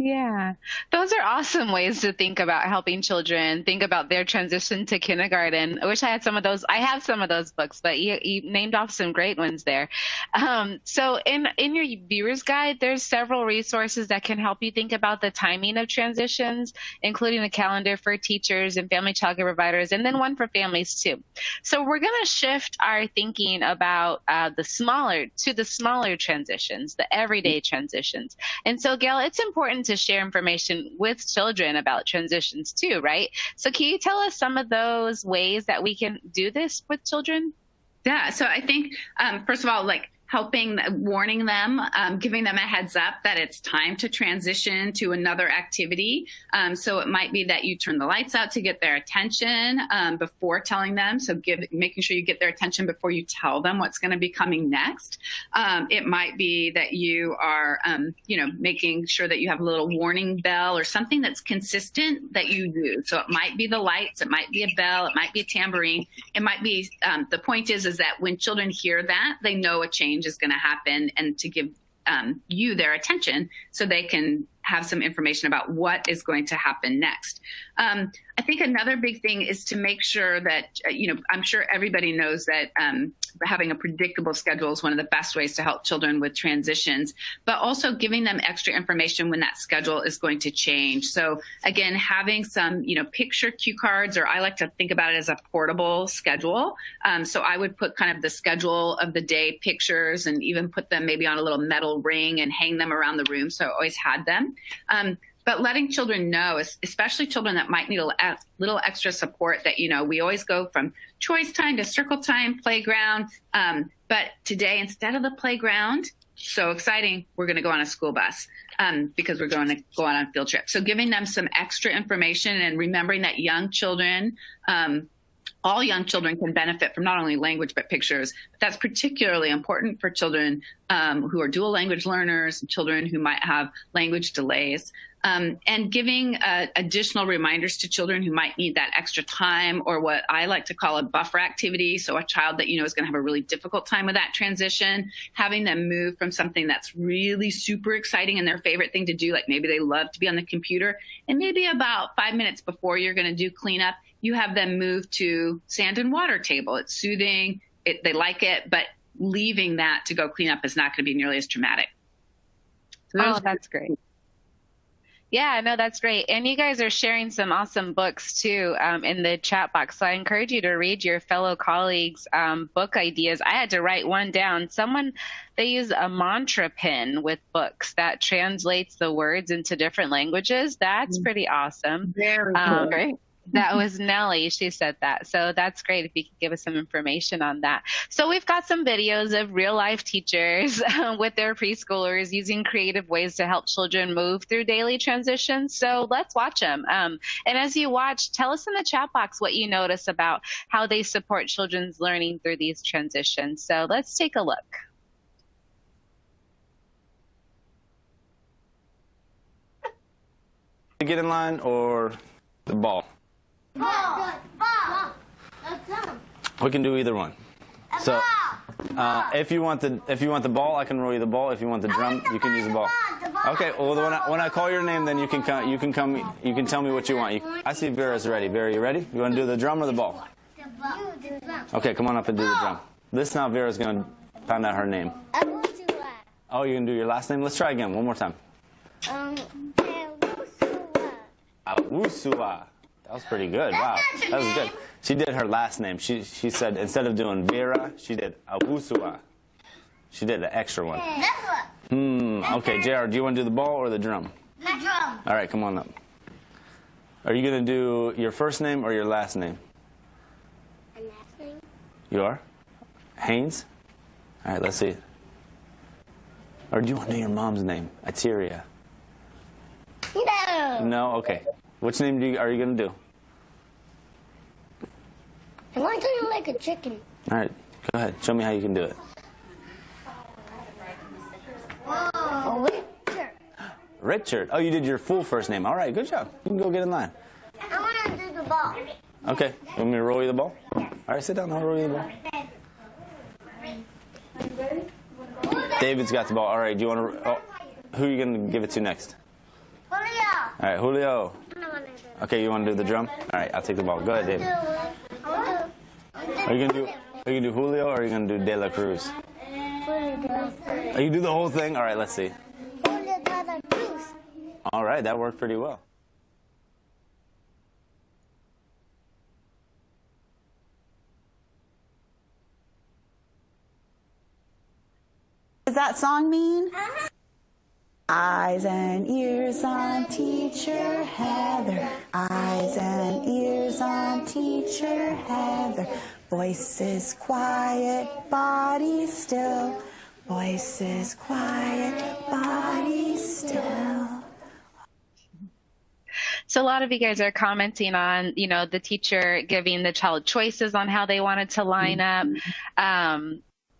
Yeah, those are awesome ways to think about helping children think about their transition to kindergarten. I wish I had some of those. I have some of those books, but you named off some great ones there. So in your viewer's guide, there's several resources that can help you think about the timing of transitions, including a calendar for teachers and family childcare providers, and then one for families too. So we're going to shift our thinking about the smaller transitions, the everyday transitions. And so, Gail, it's important to share information with children about transitions too, right? So can you tell us some of those ways that we can do this with children? Yeah. So I think, first of all, warning them, giving them a heads up that it's time to transition to another activity. So it might be that you turn the lights out to get their attention before telling them. So making sure you get their attention before you tell them what's going to be coming next. It might be that you are, making sure that you have a little warning bell or something that's consistent that you do. So it might be the lights, it might be a bell, it might be a tambourine. It might be, the point is that when children hear that, they know a change is going to happen, and to give you their attention so they can have some information about what is going to happen next. I think another big thing is to make sure that, I'm sure everybody knows that having a predictable schedule is one of the best ways to help children with transitions, but also giving them extra information when that schedule is going to change. So again, having some, picture cue cards, or I like to think about it as a portable schedule. So I would put kind of the schedule of the day pictures and even put them maybe on a little metal ring and hang them around the room. So I always had them. But letting children know, especially children that might need a little extra support, that, we always go from choice time to circle time, playground. But today, instead of the playground, so exciting, we're going to go on a school bus because we're going to go on a field trip. So giving them some extra information and remembering that young children, all young children can benefit from not only language but pictures. But that's particularly important for children who are dual language learners, children who might have language delays. And giving additional reminders to children who might need that extra time, or what I like to call a buffer activity. So a child that is going to have a really difficult time with that transition, having them move from something that's really super exciting and their favorite thing to do, like maybe they love to be on the computer, and maybe about 5 minutes before you're going to do cleanup, you have them move to sand and water table. It's soothing, they like it, but leaving that to go clean up is not going to be nearly as traumatic. So that's great. Yeah, no, that's great. And you guys are sharing some awesome books too in the chat box. So I encourage you to read your fellow colleagues' book ideas. I had to write one down. They use a mantra pin with books that translates the words into different languages. That's pretty awesome. Very cool. Great. That was Nellie. She said that. So that's great if you could give us some information on that. So we've got some videos of real life teachers with their preschoolers using creative ways to help children move through daily transitions. So let's watch them. And as you watch, tell us in the chat box what you notice about how they support children's learning through these transitions. So let's take a look. Get in line or the ball? Ball. We can do either one. So, if you want the ball, I can roll you the ball. If you want the drum, you can use the ball. Okay. Well, when I call your name, then you can come. You can tell me what you want. I see Vera's ready. Vera, you ready? You want to do the drum or the ball? Okay. Come on up and do the drum. This now Vera's gonna find out her name. Oh, you're gonna do your last name? Let's try again. One more time. Awusua. That was pretty good. Wow, that was good. She did her last name. She said instead of doing Vera, she did Awusua. She did an extra one. Okay, JR, do you want to do the ball or the drum? The drum. All right, come on up. Are you going to do your first name or your last name? My last name. You are? Haynes? All right, let's see. Or do you want to do your mom's name? Ateria. No. No? Okay. Which name are you going to do? I want to do like a chicken. All right. Go ahead. Show me how you can do it. Richard. Richard. Oh, you did your full first name. All right. Good job. You can go get in line. I want to do the ball. Okay. You want me to roll you the ball? Yes. All right. Sit down. I'll roll you the ball. David's got the ball. All right. Do you want to... Oh, who are you going to give it to next? Julio. All right. Julio. Okay. You want to do the drum? All right. I'll take the ball. Go ahead, David. Are you going to do Julio or are you going to do De La Cruz? Oh, you do the whole thing? All right. Let's see. All right. That worked pretty well. What does that song mean? Eyes and ears on Teacher Heather. Eyes and ears on Teacher Heather. Voices quiet, body still. Voices quiet, body still. So a lot of you guys are commenting on, the teacher giving the child choices on how they wanted to line up.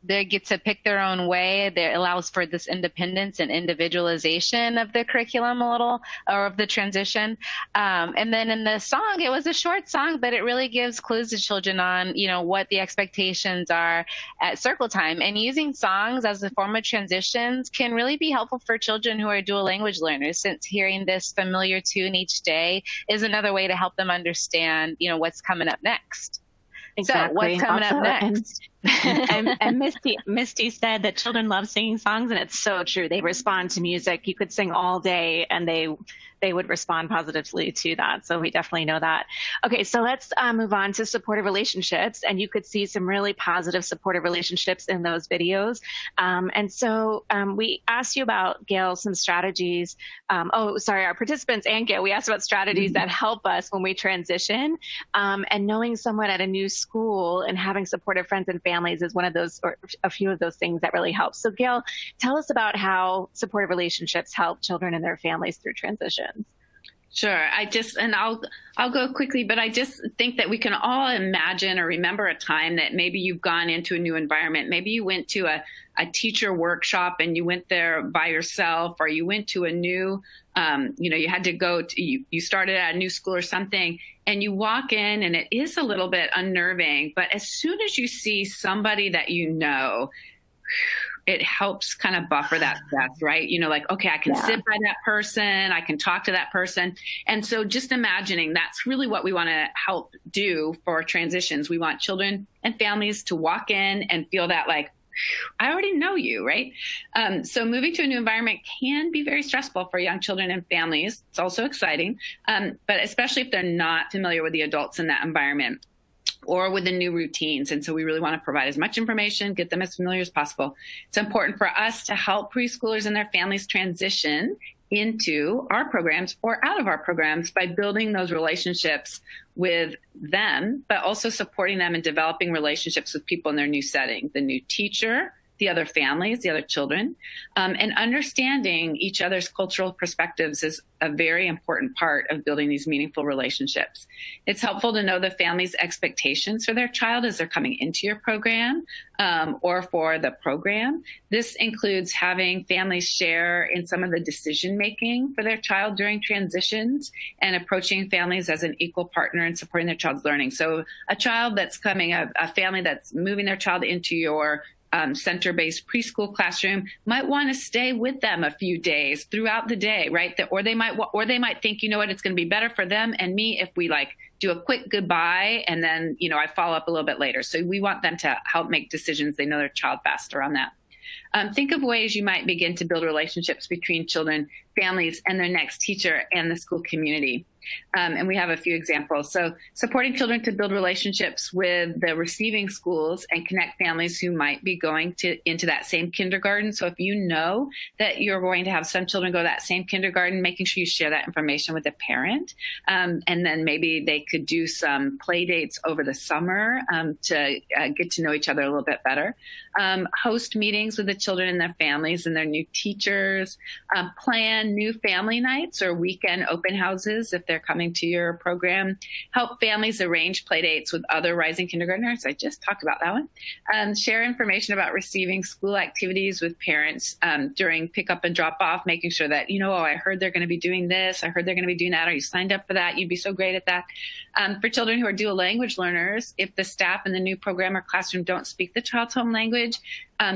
They get to pick their own way. That allows for this independence and individualization of the curriculum a little, or of the transition. And then in the song, it was a short song, but it really gives clues to children on, what the expectations are at circle time. And using songs as a form of transitions can really be helpful for children who are dual language learners, since hearing this familiar tune each day is another way to help them understand, what's coming up next. Exactly. So what's coming up next? And Misty said that children love singing songs, and it's so true. They respond to music. You could sing all day, and they would respond positively to that. So we definitely know that. Okay, so let's move on to supportive relationships, and you could see some really positive supportive relationships in those videos. And so we asked you about, Gail, some strategies. Our participants and Gail, we asked about strategies that help us when we transition, and knowing someone at a new school and having supportive friends and families is one of those, or a few of those things that really help. So Gail, tell us about how supportive relationships help children and their families through transitions. Sure. I'll go quickly, but I just think that we can all imagine or remember a time that maybe you've gone into a new environment. Maybe you went to a teacher workshop and you went there by yourself, or you went to a new, you had to go to, you started at a new school or something, and you walk in and it is a little bit unnerving. But as soon as you see somebody that it helps kind of buffer that stress, right? Okay, I can sit by that person, I can talk to that person. And so just imagining that's really what we want to help do for transitions. We want children and families to walk in and feel that I already know you, right? So moving to a new environment can be very stressful for young children and families. It's also exciting, but especially if they're not familiar with the adults in that environment or with the new routines. And so we really want to provide as much information, get them as familiar as possible. It's important for us to help preschoolers and their families transition into our programs or out of our programs by building those relationships with them, but also supporting them in developing relationships with people in their new setting, the new teacher, the other families, the other children, and understanding each other's cultural perspectives is a very important part of building these meaningful relationships. It's helpful to know the family's expectations for their child as they're coming into your program, or for the program. This includes having families share in some of the decision-making for their child during transitions and approaching families as an equal partner in supporting their child's learning. So a child that's coming, a family that's moving their child into your center-based preschool classroom might want to stay with them a few days throughout the day, right? Or they might think, it's going to be better for them and me if we do a quick goodbye and then, I follow up a little bit later. So we want them to help make decisions. They know their child best around that. Think of ways you might begin to build relationships between children, families, and their next teacher and the school community. And we have a few examples. So supporting children to build relationships with the receiving schools and connect families who might be going into that same kindergarten. So if you know that you're going to have some children go to that same kindergarten, making sure you share that information with the parent. And then maybe they could do some play dates over the summer to get to know each other a little bit better. Host meetings with the children and their families and their new teachers. Plan new family nights or weekend open houses if they're coming to your program. Help families arrange play dates with other rising kindergartners. I just talked about that one. Share information about receiving school activities with parents during pickup and drop off, making sure that, I heard they're going to be doing this. I heard they're going to be doing that. Are you signed up for that? You'd be so great at that. For children who are dual language learners, if the staff in the new program or classroom don't speak the child's home language,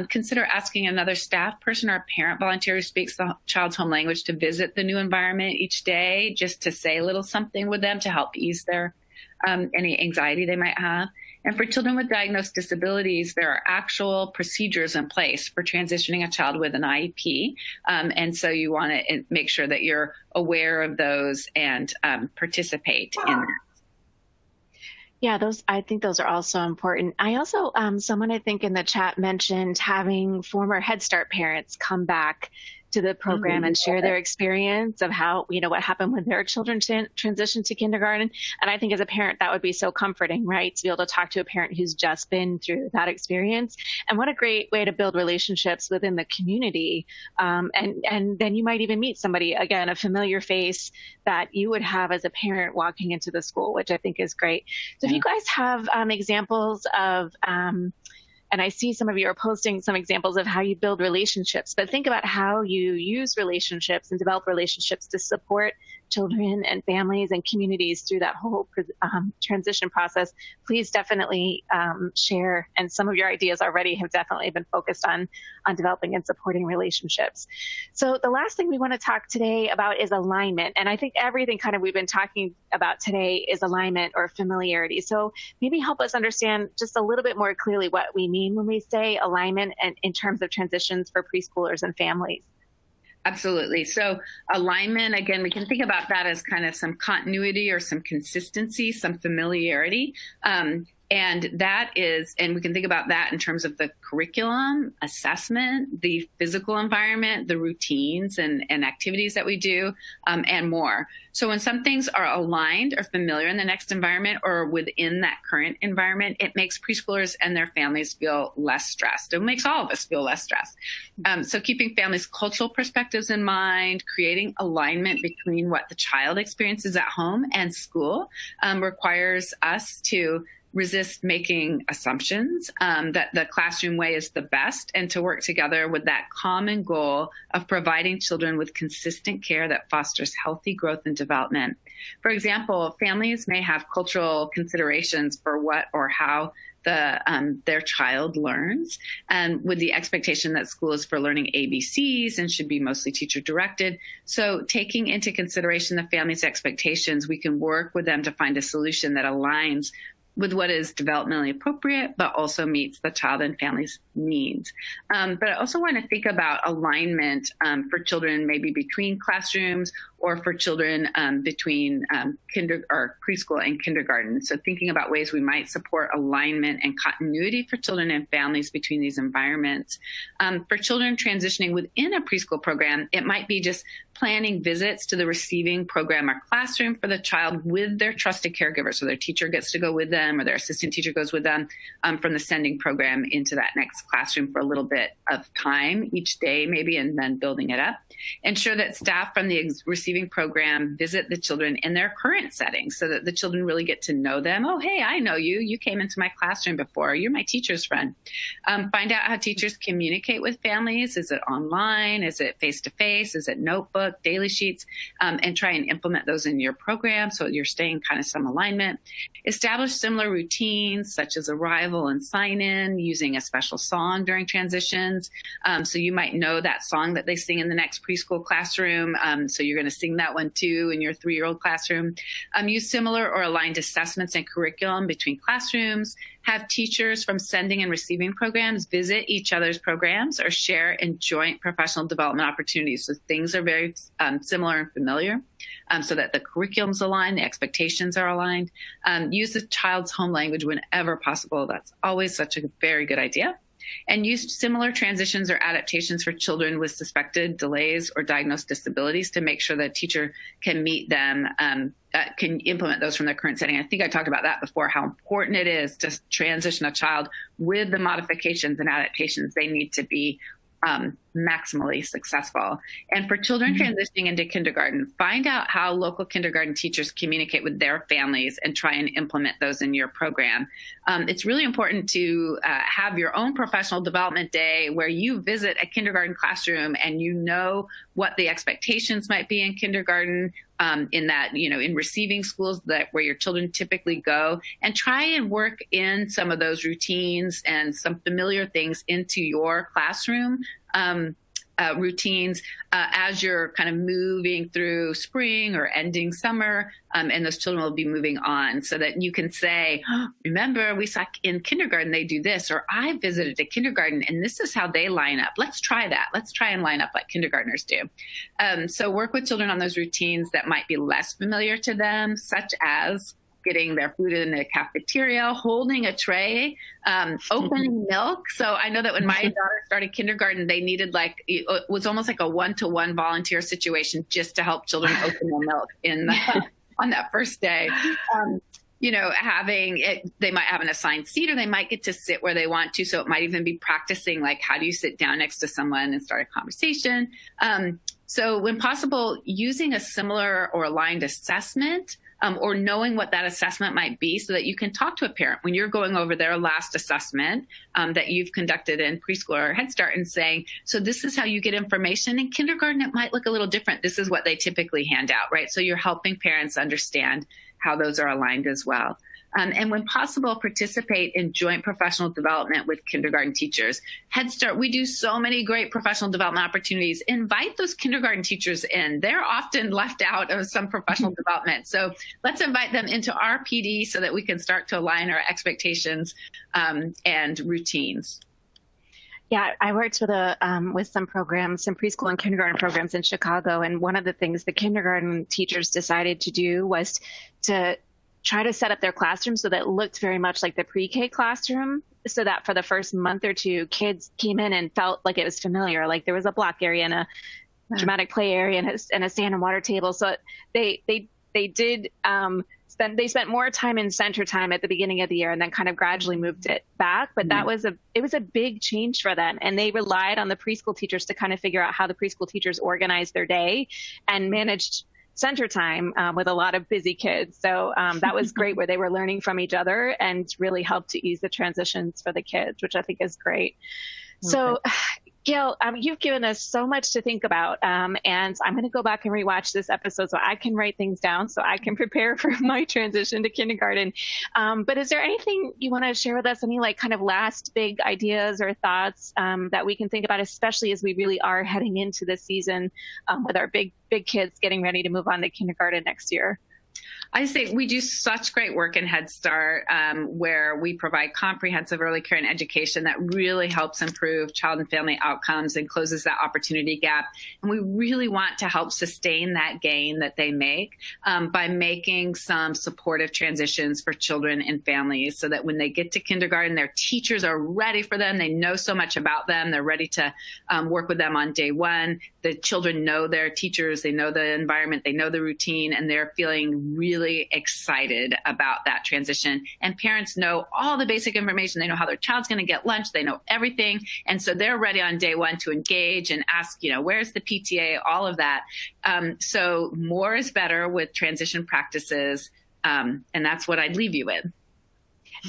consider asking another staff person or a parent volunteer who speaks the child's home language to visit the new environment each day, just to say a little something with them to help ease their any anxiety they might have. And for children with diagnosed disabilities, there are actual procedures in place for transitioning a child with an IEP. And so you want to make sure that you're aware of those and participate in that. Yeah, I think those are also important. I also, someone I think in the chat mentioned having former Head Start parents come back to the program and share their experience of how, what happened when their children transitioned to kindergarten. And I think as a parent, that would be so comforting, right? To be able to talk to a parent who's just been through that experience. And what a great way to build relationships within the community. And then you might even meet somebody, again, a familiar face that you would have as a parent walking into the school, which I think is great. So if you guys have examples of, and I see some of you are posting some examples of how you build relationships, but think about how you use relationships and develop relationships to support children and families and communities through that whole transition process. Please definitely share. And some of your ideas already have definitely been focused on developing and supporting relationships. So the last thing we want to talk today about is alignment. And I think everything kind of we've been talking about today is alignment or familiarity. So maybe help us understand just a little bit more clearly what we mean when we say alignment and in terms of transitions for preschoolers and families. Absolutely. So alignment, again, we can think about that as kind of some continuity or some consistency, some familiarity. And we can think about that in terms of the curriculum, assessment, the physical environment, the routines and activities that we do, and more. So when some things are aligned or familiar in the next environment or within that current environment, it makes preschoolers and their families feel less stressed. It makes all of us feel less stressed. So keeping families' cultural perspectives in mind, creating alignment between what the child experiences at home and school requires us to resist making assumptions that the classroom way is the best, and to work together with that common goal of providing children with consistent care that fosters healthy growth and development. For example, families may have cultural considerations for what or how their child learns, and with the expectation that school is for learning ABCs and should be mostly teacher directed. So taking into consideration the family's expectations, we can work with them to find a solution that aligns with what is developmentally appropriate, but also meets the child and family's needs. But I also want to think about alignment for children maybe between classrooms or for children between preschool and kindergarten. So thinking about ways we might support alignment and continuity for children and families between these environments. For children transitioning within a preschool program, it might be just planning visits to the receiving program or classroom for the child with their trusted caregiver. So their teacher gets to go with them or their assistant teacher goes with them from the sending program into that next classroom for a little bit of time each day maybe, and then building it up. Ensure that staff from the receiving program visit the children in their current settings so that the children really get to know them. Oh, hey, I know you. You came into my classroom before. You're my teacher's friend. Find out how teachers communicate with families. Is it online? Is it face-to-face? Is it notebook, daily sheets? And try and implement those in your program so you're staying kind of some alignment. Establish similar routines such as arrival and sign-in, using a special song during transitions. So you might know that song that they sing in the next preschool classroom. So you're going to sing that one too in your 3-year-old classroom. Use similar or aligned assessments and curriculum between classrooms. Have teachers from sending and receiving programs visit each other's programs or share in joint professional development opportunities. So things are very similar and familiar, so that the curriculum's aligned, the expectations are aligned. Use the child's home language whenever possible. That's always such a very good idea. And use similar transitions or adaptations for children with suspected delays or diagnosed disabilities to make sure the teacher can meet them, can implement those from their current setting. I think I talked about that before, how important it is to transition a child with the modifications and adaptations they need to be maximally successful. And for children transitioning into kindergarten, find out how local kindergarten teachers communicate with their families and try and implement those in your program. It's really important to have your own professional development day where you visit a kindergarten classroom and you know what the expectations might be in kindergarten, in that, in receiving schools where your children typically go, and try and work in some of those routines and some familiar things into your classroom routines as you're kind of moving through spring or ending summer, and those children will be moving on, so that you can say, remember, we saw in kindergarten they do this, or I visited a kindergarten and this is how they line up. Let's try that. Let's try and line up like kindergartners do. So work with children on those routines that might be less familiar to them, such as getting their food in the cafeteria, holding a tray, opening milk. So I know that when my daughter started kindergarten, they needed it was almost like a one-to-one volunteer situation just to help children open their milk on that first day. Having it, they might have an assigned seat, or they might get to sit where they want to. So it might even be practicing, like, how do you sit down next to someone and start a conversation? So when possible, using a similar or aligned assessment, or knowing what that assessment might be, so that you can talk to a parent when you're going over their last assessment that you've conducted in preschool or Head Start, and saying, so this is how you get information. In kindergarten, it might look a little different. This is what they typically hand out, right? So you're helping parents understand how those are aligned as well. And when possible, participate in joint professional development with kindergarten teachers. Head Start, we do so many great professional development opportunities. Invite those kindergarten teachers in. They're often left out of some professional development. So let's invite them into our PD so that we can start to align our expectations and routines. Yeah, I worked with some programs, some preschool and kindergarten programs in Chicago, and one of the things the kindergarten teachers decided to do was to try to set up their classroom so that it looked very much like the pre-K classroom, so that for the first month or two, kids came in and felt like it was familiar, like there was a block area and a dramatic play area and a sand and water table. So they spent more time in center time at the beginning of the year, and then kind of gradually moved it back. But it was a big change for them, and they relied on the preschool teachers to kind of figure out how the preschool teachers organized their day and managed center time with a lot of busy kids. So that was great, where they were learning from each other and really helped to ease the transitions for the kids, which I think is great. Okay. So Gail, you've given us so much to think about, and I'm going to go back and rewatch this episode so I can write things down so I can prepare for my transition to kindergarten. But is there anything you want to share with us, any kind of last big ideas or thoughts that we can think about, especially as we really are heading into this season with our big kids getting ready to move on to kindergarten next year? I say we do such great work in Head Start, where we provide comprehensive early care and education that really helps improve child and family outcomes and closes that opportunity gap. And we really want to help sustain that gain that they make by making some supportive transitions for children and families, so that when they get to kindergarten, their teachers are ready for them. They know so much about them. They're ready to work with them on day one. The children know their teachers. They know the environment. They know the routine, and they're feeling really excited about that transition. And parents know all the basic information. They know how their child's going to get lunch. They know everything. And so they're ready on day one to engage and ask, where's the PTA, all of that. So more is better with transition practices. And that's what I'd leave you with.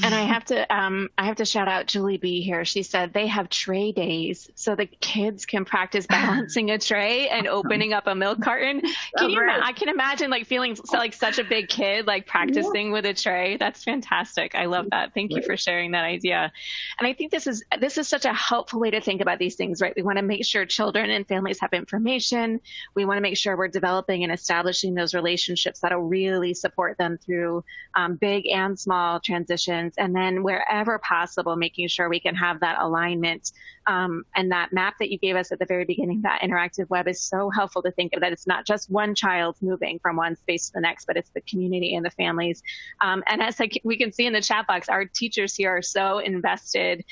And I have to shout out Julie B here. She said they have tray days so the kids can practice balancing a tray and opening up a milk carton. I can imagine feeling like such a big kid, practicing with a tray. That's fantastic. I love that. Thank you for sharing that idea. And I think this is such a helpful way to think about these things, right? We want to make sure children and families have information. We want to make sure we're developing and establishing those relationships that'll really support them through big and small transitions. And then wherever possible, making sure we can have that alignment. And that map that you gave us at the very beginning, that interactive web, is so helpful to think of that it's not just one child moving from one space to the next, but it's the community and the families. And as we can see in the chat box, our teachers here are so invested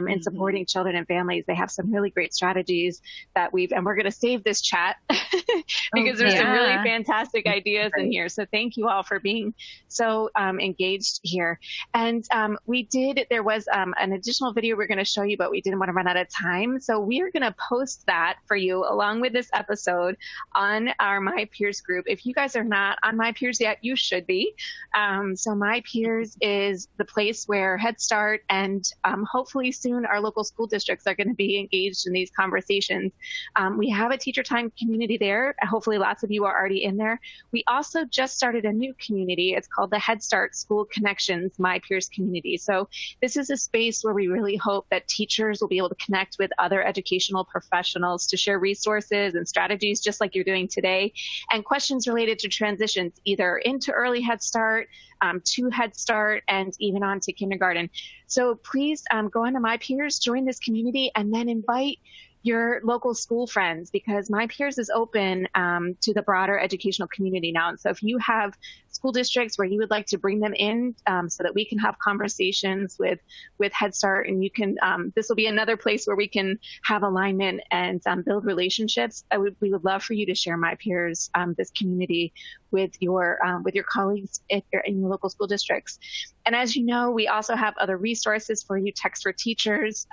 in supporting children and families. They have some really great strategies and we're going to save this chat because there's some really fantastic ideas in here. So thank you all for being so engaged here. And there was an additional video we're going to show you, but we didn't want to run out of time. So we are going to post that for you along with this episode on our My Peers group. If you guys are not on My Peers yet, you should be. So My Peers is the place where Head Start and hopefully soon our local school districts are going to be engaged in these conversations. We have a teacher time community there. Hopefully lots of you are already in there. We also just started a new community. It's called the Head Start School Connections My Peers community. So this is a space where we really hope that teachers will be able to connect with other educational professionals to share resources and strategies, just like you're doing today, and questions related to transitions, either into early Head Start, to Head Start, and even on to kindergarten. So please go onto My Peers, join this community, and then invite your local school friends, because My Peers is open to the broader educational community now. And so if you have school districts where you would like to bring them in so that we can have conversations with Head Start, and you can, this will be another place where we can have alignment and build relationships. We would love for you to share My Peers, this community with your colleagues in your local school districts. And as you know, we also have other resources for you, Text for Teachers.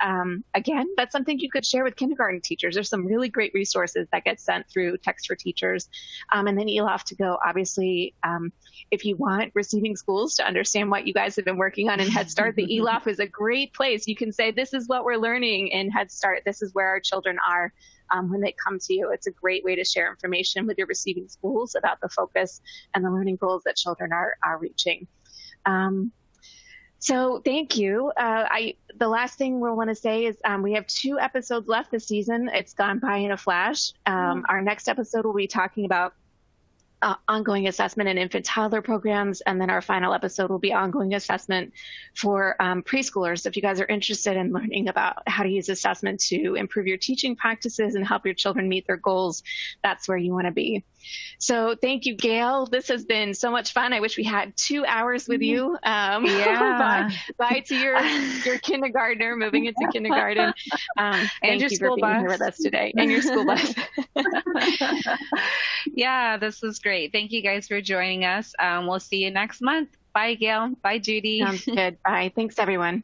Again, that's something you could share with kindergarten teachers. There's some really great resources that get sent through Text for Teachers. And then ELOF to Go, obviously, if you want receiving schools to understand what you guys have been working on in Head Start, the ELOF is a great place. You can say, this is what we're learning in Head Start. This is where our children are. When they come to you, it's a great way to share information with your receiving schools about the focus and the learning goals that children are reaching. So thank you. The last thing we'll want to say is we have 2 episodes left this season. It's gone by in a flash. Our next episode will be talking about ongoing assessment in infant toddler programs, and then our final episode will be ongoing assessment for preschoolers. So if you guys are interested in learning about how to use assessment to improve your teaching practices and help your children meet their goals, that's where you want to be. So thank you, Gail. This has been so much fun. I wish we had 2 hours with you. Yeah. Bye to your kindergartner moving into kindergarten. Thank you for being here with us today, and your school bus. Yeah, this was great. Thank you guys for joining us. We'll see you next month. Bye, Gail. Bye, Judy. Sounds good. Bye. Thanks, everyone.